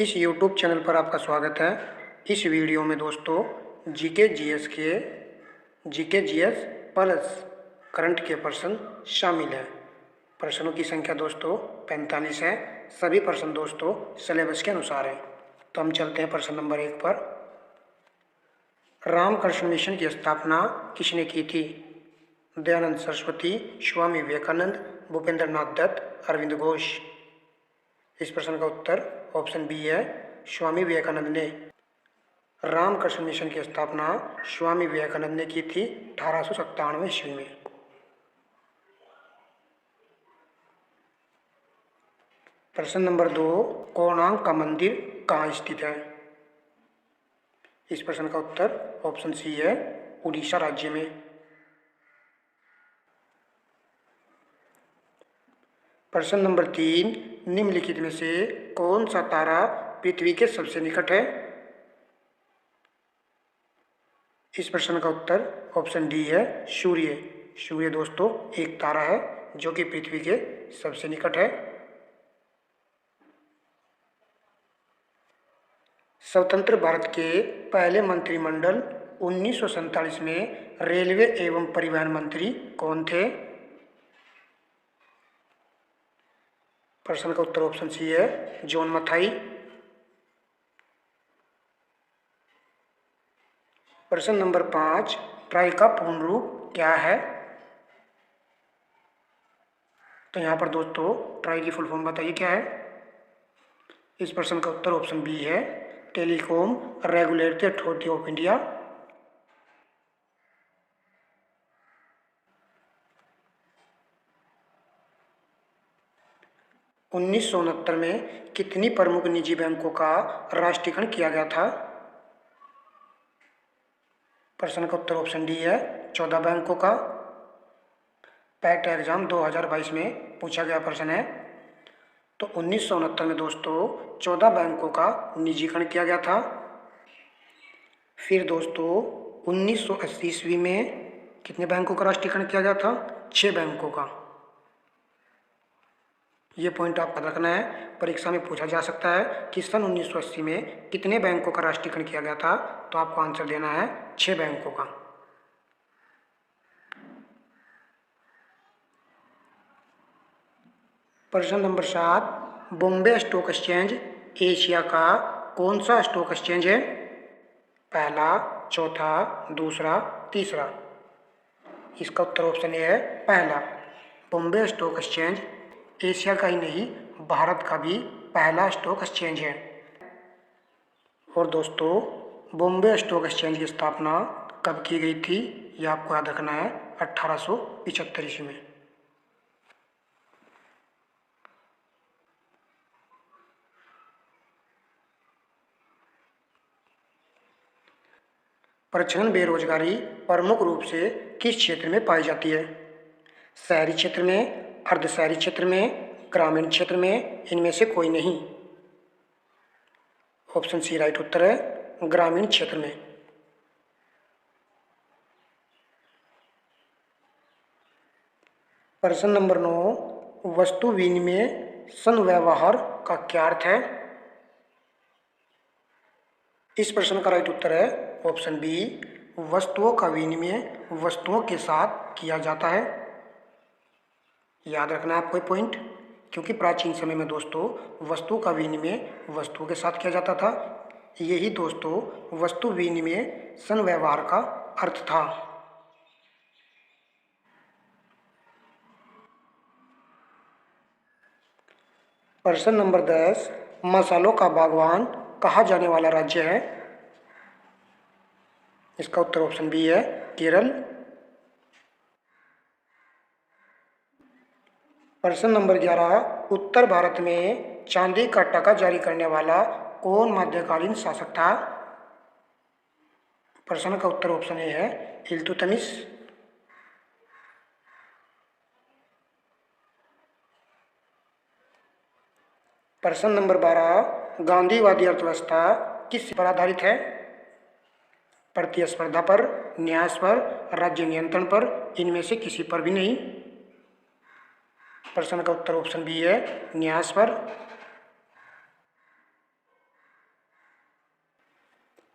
इस YouTube channel पर आपका स्वागत है। इस वीडियो में दोस्तों जीके जीएस प्लस करंट के प्रश्न शामिल हैं। प्रश्नों की संख्या दोस्तों 45 है। सभी प्रश्न दोस्तों सिलेबस के अनुसार हैं। तो हम चलते हैं प्रश्न नंबर 1 पर। रामकृष्ण मिशन की स्थापना किसने की थी? दयानंद सरस्वती, स्वामी विवेकानंद, भूपेंद्र नाथ दत्त, अरविंद घोष। इस प्रश्न का उत्तर ऑप्शन बी है, स्वामी विवेकानंद ने। रामकृष्ण मिशन की स्थापना स्वामी विवेकानंद ने की थी 1897 ईस्वी में। प्रश्न नंबर 2, कोणार्क का मंदिर कहाँ स्थित है? इस प्रश्न का उत्तर ऑप्शन सी है, उड़ीसा राज्य में। प्रश्न नंबर 3, निम्नलिखित में से कौन सा तारा पृथ्वी के सबसे निकट है? इस प्रश्न का उत्तर ऑप्शन डी है, सूर्य। सूर्य दोस्तों एक तारा है जो कि पृथ्वी के सबसे निकट है। स्वतंत्र भारत के पहले मंत्रिमंडल 1947 में रेलवे एवं परिवहन मंत्री कौन थे? प्रश्न का उत्तर ऑप्शन सी है, जॉन मथाई। प्रश्न नंबर 5, ट्राई का पूर्ण रूप क्या है? तो यहाँ पर दोस्तों ट्राई की फुल फॉर्म बताइए क्या है? इस प्रश्न का उत्तर ऑप्शन बी है, telecom regulatory authority of India. उन्नीस में कितनी प्रमुख निजी बैंकों का राष्ट्रीयकरण किया गया था? प्रश्न का उत्तर ऑप्शन डी है, 14 बैंकों का। पैक्ट एग्जाम 2022 में पूछा गया प्रश्न है। तो 1969 में दोस्तों 14 बैंकों का निजीकरण किया गया था। फिर दोस्तों 1980 ईस्वी में कितने बैंकों का राष्ट्रीयकरण किया गया था? 6 बैंकों का। ये पॉइंट आपको रखना है, परीक्षा में पूछा जा सकता है कि सन 1980 में कितने बैंकों का राष्ट्रीयकरण किया गया था। तो आपको आंसर देना है 6 बैंकों का। प्रश्न number 7, Bombay stock exchange Asia का कौन सा स्टॉक एक्सचेंज है? पहला, चौथा, दूसरा, तीसरा। इसका उत्तर ऑप्शन ए है, पहला। बॉम्बे स्टॉक एक्सचेंज एशिया का ही नहीं भारत का भी पहला स्टॉक एक्सचेंज है। और दोस्तों बॉम्बे स्टॉक एक्सचेंज की स्थापना कब की गई थी? यह आपको याद रखना है, 1875 ईस्वी में। प्रचलन बेरोजगारी प्रमुख रूप से किस क्षेत्र में पाई जाती है? शहरी क्षेत्र में, अर्ध शहरी क्षेत्र में, ग्रामीण क्षेत्र में, इनमें से कोई नहीं। ऑप्शन सी राइट उत्तर है, ग्रामीण क्षेत्र में। प्रश्न नंबर 9, वस्तु विनिमय संव्यवहार का क्या अर्थ है? इस प्रश्न का राइट उत्तर है ऑप्शन बी, वस्तुओं का विनिमय वस्तुओं के साथ किया जाता है। याद रखना है आपको पॉइंट, क्योंकि प्राचीन समय में दोस्तों वस्तु का विनिमय वस्तुओं के साथ किया जाता था। यही दोस्तों वस्तु विनिमय संव्यवहार का अर्थ था। प्रश्न नंबर 10, मसालों का बागवान कहा जाने वाला राज्य है? इसका उत्तर ऑप्शन बी है, केरल। प्रश्न नंबर 11, उत्तर भारत में चांदी का टका जारी करने वाला कौन मध्यकालीन शासक था? प्रश्न का उत्तर ऑप्शन ए है, इल्तुतमिश। प्रश्न नंबर 12, गांधीवादी अर्थव्यवस्था किस पर आधारित है? प्रतिस्पर्धा पर, न्यास पर, राज्य नियंत्रण पर, इनमें से किसी पर भी नहीं। प्रश्न का उत्तर ऑप्शन बी है, न्यास पर।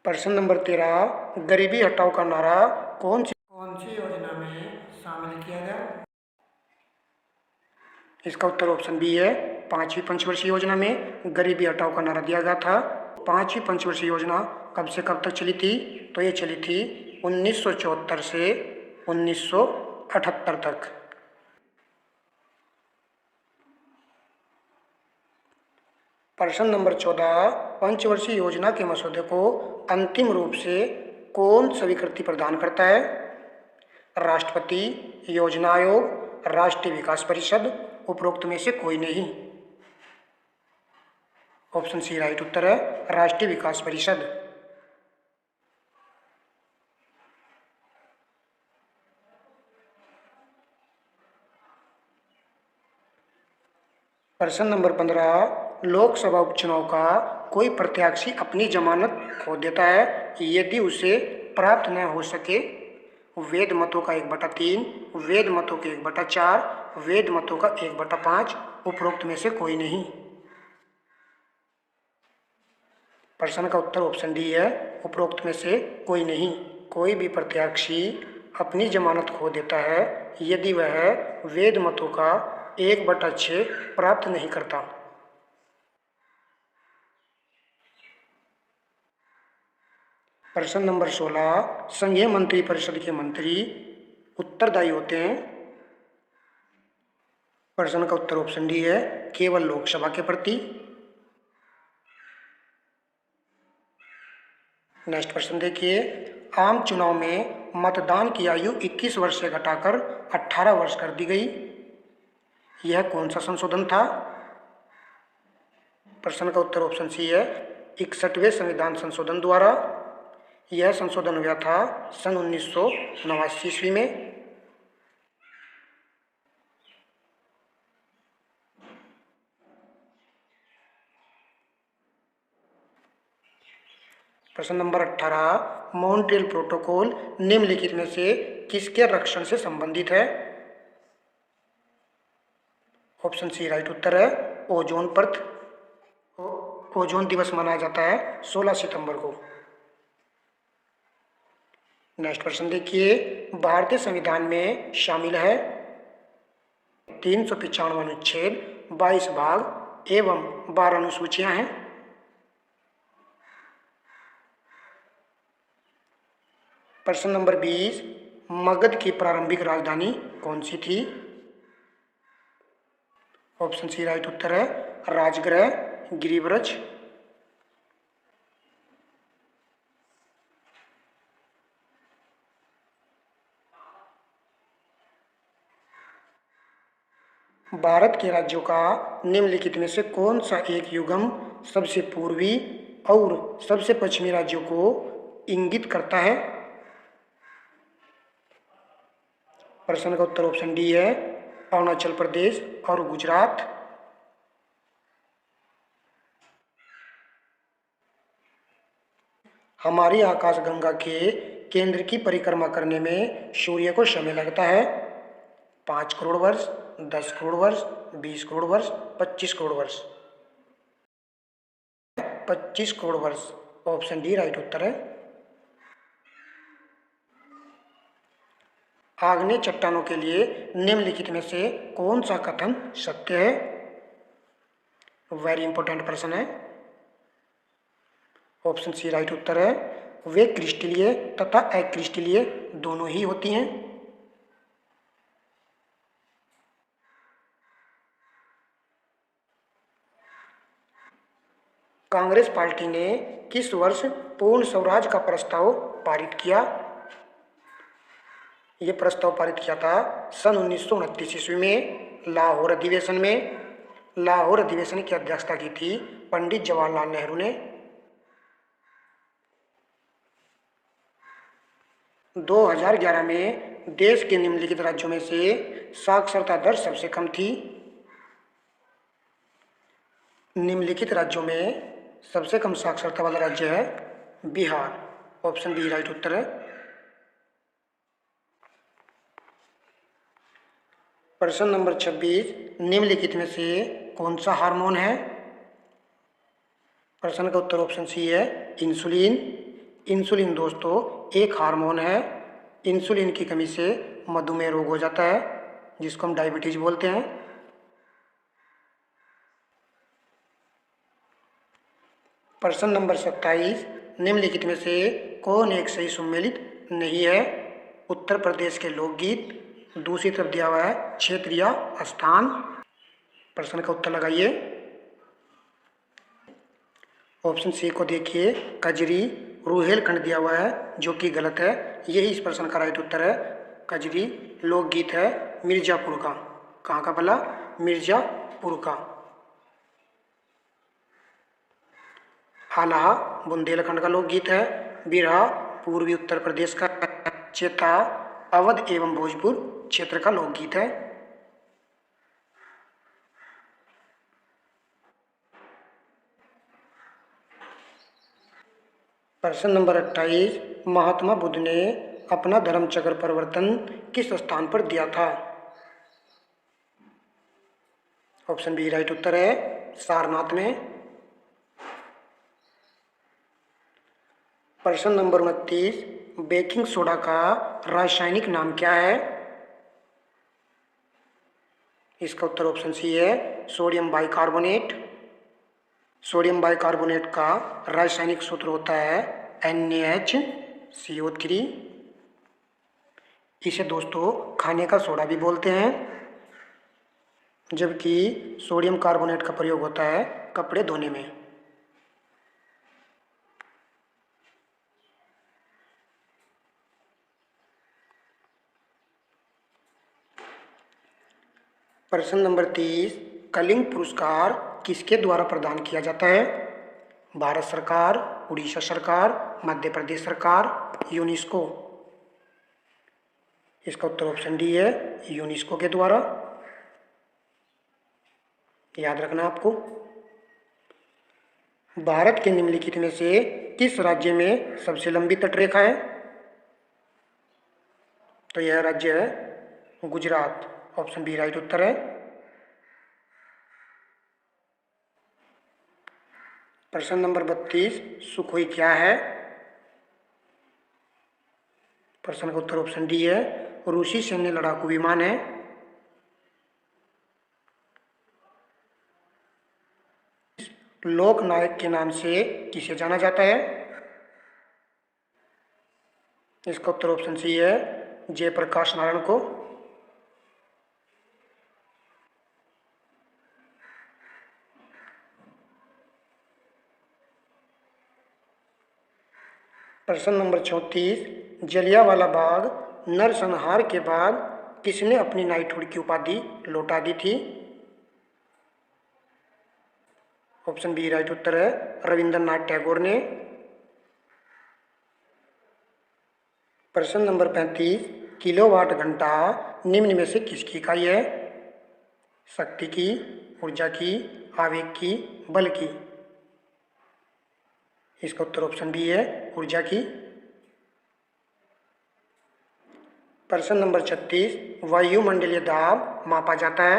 प्रश्न नंबर 13, गरीबी हटाओ का नारा कौन सी योजना में शामिल किया गया? इसका उत्तर ऑप्शन बी है। पांचवी पंचवर्षीय योजना में गरीबी हटाओ का नारा दिया गया था। पांचवी पंचवर्षीय योजना कब से कब तक चली थी? तो ये चली थी 1974 से 1978 तक। प्रश्न नंबर 14, पंचवर्षीय योजना के मसौदे को अंतिम रूप से कौन स्वीकृति प्रदान करता है? राष्ट्रपति, योजना आयोग, राष्ट्रीय विकास परिषद, उपरोक्त में से कोई नहीं। ऑप्शन सी राइट उत्तर है, राष्ट्रीय विकास परिषद। प्रश्न नंबर 15, लोकसभा उपचुनाव का कोई प्रत्याशी अपनी जमानत खो देता है यदि उसे प्राप्त न हो सके वैध मतों का 1/3, वैध मतों के 1/4, वैध मतों का 1/5, उपरोक्त में से कोई नहीं। प्रश्न का उत्तर ऑप्शन डी है, उपरोक्त में से कोई नहीं। कोई भी प्रत्याशी अपनी जमानत खो देता है यदि वह वैध मतों का 1/6 प्राप्त नहीं करता। प्रश्न नंबर 16, संघीय मंत्रिपरिषद के मंत्री उत्तरदायी होते हैं। प्रश्न का उत्तर ऑप्शन डी है, केवल लोकसभा के प्रति। नेक्स्ट प्रश्न देखिए, आम चुनाव में मतदान की आयु 21 वर्ष से घटाकर 18 वर्ष कर दी गई। यह कौन सा संशोधन था? प्रश्न का उत्तर ऑप्शन सी है, 61वें संविधान संशोधन द्वारा। यह संशोधन हुआ था सन 1989 ईस्वी में। प्रश्न नंबर 18, मॉन्ट्रियल प्रोटोकॉल निम्नलिखित में से किसके रक्षण से संबंधित है? ऑप्शन सी राइट उत्तर है, ओजोन परत। ओजोन दिवस मनाया जाता है 16 सितंबर को। नेक्स्ट प्रश्न देखिए, भारतीय संविधान में शामिल है 395 अनुच्छेद, 22 भाग एवं 12 अनुसूचियां हैं। प्रश्न नंबर 20, मगध की प्रारंभिक राजधानी कौन सी थी? ऑप्शन सी राइट उत्तर है, राजगृह, गिरिव्रज। भारत के राज्यों का निम्नलिखित में से कौन सा एक युग्म सबसे पूर्वी और सबसे पश्चिमी राज्यों को इंगित करता है? प्रश्न का उत्तर ऑप्शन डी है, अरुणाचल प्रदेश और गुजरात। हमारी आकाशगंगा के केंद्र की परिक्रमा करने में सूर्य को समय लगता है 5 करोड़ वर्ष, 10 करोड़ वर्ष, 20 करोड़ वर्ष, 25 करोड़ वर्ष। 25 करोड़ वर्ष, ऑप्शन डी राइट उत्तर है। आग्नेय चट्टानों के लिए निम्नलिखित में से कौन सा कथन सत्य है? वेरी इंपॉर्टेंट प्रश्न है। ऑप्शन सी राइट उत्तर है, वे क्रिस्टलीय तथा अक्रिस्टलीय दोनों ही होती हैं। कांग्रेस पार्टी ने किस वर्ष पूर्ण स्वराज का प्रस्ताव पारित किया? यह प्रस्ताव पारित किया था सन 1929 ईस्वी में लाहौर अधिवेशन में। लाहौर अधिवेशन की अध्यक्षता की थी पंडित जवाहरलाल नेहरू ने। 2011 में देश के निम्नलिखित राज्यों में से साक्षरता दर सबसे कम थी। निम्नलिखित राज्यों में सबसे कम साक्षरता वाला राज्य है बिहार। ऑप्शन बी राइट उत्तर है। प्रश्न नंबर 26, निम्नलिखित में से कौन सा हार्मोन है? प्रश्न का उत्तर ऑप्शन सी है, इंसुलिन। इंसुलिन दोस्तों एक हार्मोन है। इंसुलिन की कमी से मधुमेह रोग हो जाता है, जिसको हम डायबिटीज बोलते हैं। प्रश्न नंबर 27, निम्नलिखित में से कौन एक सही सुमेलित नहीं है? उत्तर प्रदेश के लोकगीत, दूसरी तरफ दिया हुआ है क्षेत्रीय स्थान। प्रश्न का उत्तर लगाइए। ऑप्शन सी को देखिए, कजरी रुहेलखंड दिया हुआ है, जो कि गलत है। यही इस प्रश्न का राइट उत्तर है। कजरी लोकगीत है मिर्जापुर का। कहाँ का भला? मिर्जापुर का। आल्हा बुंदेलखंड का लोकगीत है। बिरहा पूर्वी उत्तर प्रदेश का। चेता अवध एवं भोजपुर क्षेत्र का लोकगीत है। प्रश्न नंबर 28, महात्मा बुद्ध ने अपना धर्म चक्र परिवर्तन किस स्थान पर दिया था? ऑप्शन बी राइट उत्तर है सारनाथ में। प्रश्न नंबर 29, बेकिंग सोडा का रासायनिक नाम क्या है? इसका उत्तर ऑप्शन सी है सोडियम बाइकार्बोनेट। सोडियम बाइकार्बोनेट का रासायनिक सूत्र होता है NaHCO3। इसे दोस्तों खाने का सोडा भी बोलते हैं, जबकि सोडियम कार्बोनेट का प्रयोग होता है कपड़े धोने में। प्रश्न नंबर 30, कलिंग पुरस्कार किसके द्वारा प्रदान किया जाता है? भारत सरकार, उड़ीसा सरकार, मध्य प्रदेश सरकार, यूनेस्को। इसका उत्तर ऑप्शन डी है यूनेस्को के द्वारा। याद रखना आपको। भारत के निम्नलिखित में से किस राज्य में सबसे लंबी तटरेखा है? तो यह राज्य है गुजरात। ऑप्शन बी राइट उत्तर है। प्रश्न नंबर 32, सुखोई क्या है? प्रश्न का उत्तर ऑप्शन डी है रूसी सैन्य लड़ाकू विमान है। लोकनायक के नाम से किसे जाना जाता है? इसका उत्तर ऑप्शन सी है जयप्रकाश नारायण को। प्रश्न नंबर 34, जलियांवाला बाग नरसंहार के बाद किसने अपनी नाइटहुड की उपाधि लौटा दी थी? ऑप्शन बी राइट उत्तर है रविंद्रनाथ टैगोर ने। प्रश्न नंबर 35, किलोवाट घंटा निम्न में से किसकी इकाई है? शक्ति की, ऊर्जा की, आवेग की, बल की। इसका उत्तर ऑप्शन बी है ऊर्जा की। प्रश्न नंबर 36, वायुमंडलीय दाब मापा जाता है।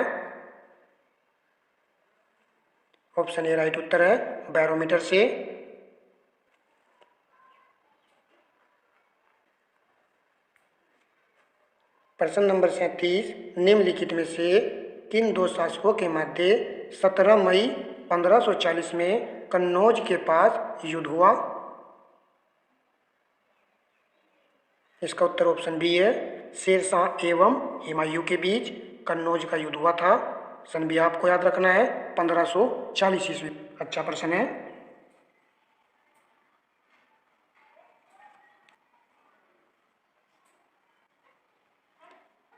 ऑप्शन ए राइट उत्तर है बैरोमीटर से। प्रश्न नंबर 37, निम्नलिखित में से किन दो शासकों के मध्य 17 मई 1540 में कन्नौज के पास युद्ध हुआ? इसका उत्तर ऑप्शन बी है शेरशाह एवं हुमायूं के बीच कन्नौज का युद्ध हुआ था। सन भी आपको याद रखना है 1540 ईस्वी। अच्छा प्रश्न है।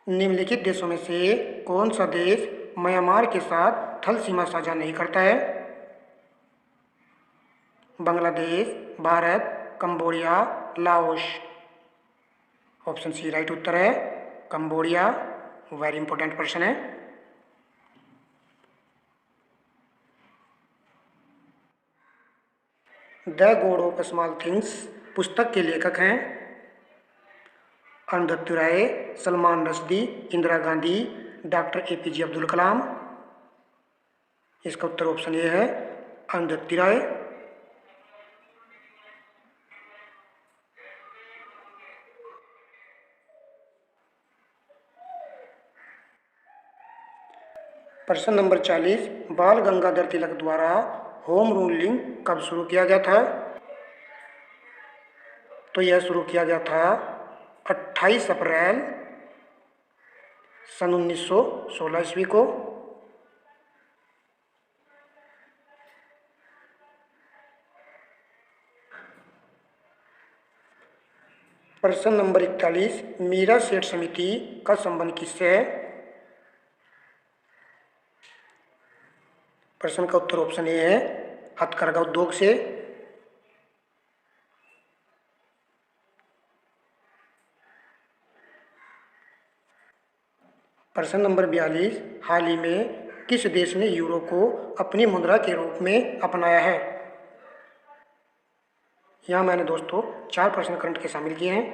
निम्नलिखित देशों में से कौन सा देश म्यांमार के साथ थल सीमा साझा नहीं करता है? Bangladesh, Bharat, Cambodia, Laos. Option C right उत्तर है कंबोडिया। वेरी इंपॉर्टेंट प्रश्न है। The God of Small Things पुस्तक के लेखक हैं अरुंधति राय, सलमान रश्दी, इंदिरा गांधी, डॉक्टर APJ अब्दुल कलाम। इसका उत्तर ऑप्शन ए है अरुंधति राय। प्रश्न नंबर 40, बाल गंगाधर तिलक द्वारा होम रूलिंग कब शुरू किया गया था? तो यह शुरू किया गया था 28 अप्रैल सन 1916 ईस्वी को। प्रश्न नंबर 41, मीरा सेठ समिति का संबंध किससे है? प्रश्न का उत्तर ऑप्शन ए है, हथकरघा उद्योग से। प्रश्न नंबर 42, हाल ही में किस देश ने यूरो को अपनी मुद्रा के रूप में अपनाया है? यहाँ मैंने दोस्तों 4 प्रश्न करंट के शामिल किए हैं।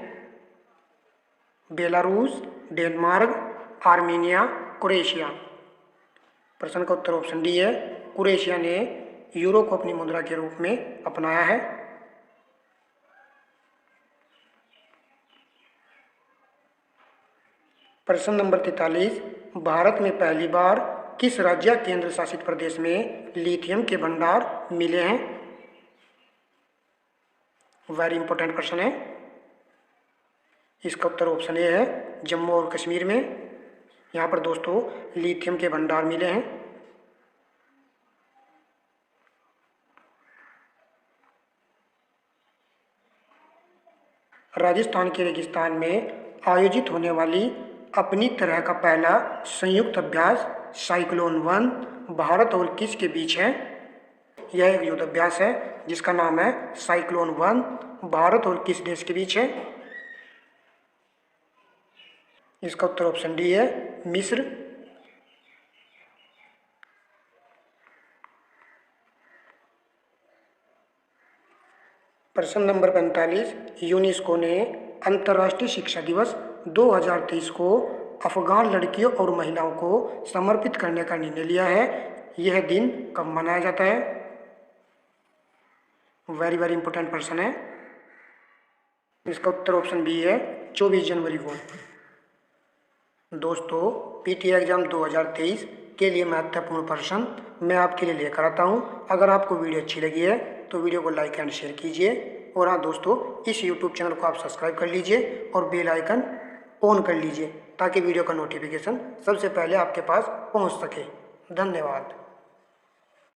Belarus, Denmark, Armenia, Croatia. प्रश्न का उत्तर ऑप्शन डी है, क्रोएशिया ने यूरो को अपनी मुद्रा के रूप में अपनाया है। प्रश्न नंबर 43, भारत में पहली बार किस राज्य केंद्र शासित प्रदेश में लिथियम के भंडार मिले हैं? वेरी इंपॉर्टेंट प्रश्न है। इसका उत्तर ऑप्शन ए है, जम्मू और कश्मीर में। यहाँ पर दोस्तों लिथियम के भंडार मिले हैं। राजस्थान के रेगिस्तान में आयोजित होने वाली अपनी तरह का पहला संयुक्त अभ्यास साइक्लोन 1 भारत और किस के बीच है? यह एक युद्ध अभ्यास है जिसका नाम है साइक्लोन 1, भारत और किस देश के बीच है? इसका उत्तर ऑप्शन डी है, मिस्र। प्रश्न नंबर 45, यूनेस्को ने अंतर्राष्ट्रीय शिक्षा दिवस 2023 को अफगान लड़कियों और महिलाओं को समर्पित करने का निर्णय लिया है। यह दिन कब मनाया जाता है? वेरी वेरी इंपॉर्टेंट प्रश्न है। इसका उत्तर ऑप्शन बी है, 24 जनवरी को। दोस्तों पीटी एग्जाम 2023 के लिए महत्वपूर्ण प्रश्न मैं आपके लिए लेकर आता हूँ। अगर आपको वीडियो अच्छी लगी है तो वीडियो को लाइक एंड शेयर कीजिए। और हाँ दोस्तों, इस यूट्यूब चैनल को आप सब्सक्राइब कर लीजिए और बेल आइकन ऑन कर लीजिए ताकि वीडियो का नोटिफिकेशन सबसे पहले आपके पास पहुँच सके। धन्यवाद।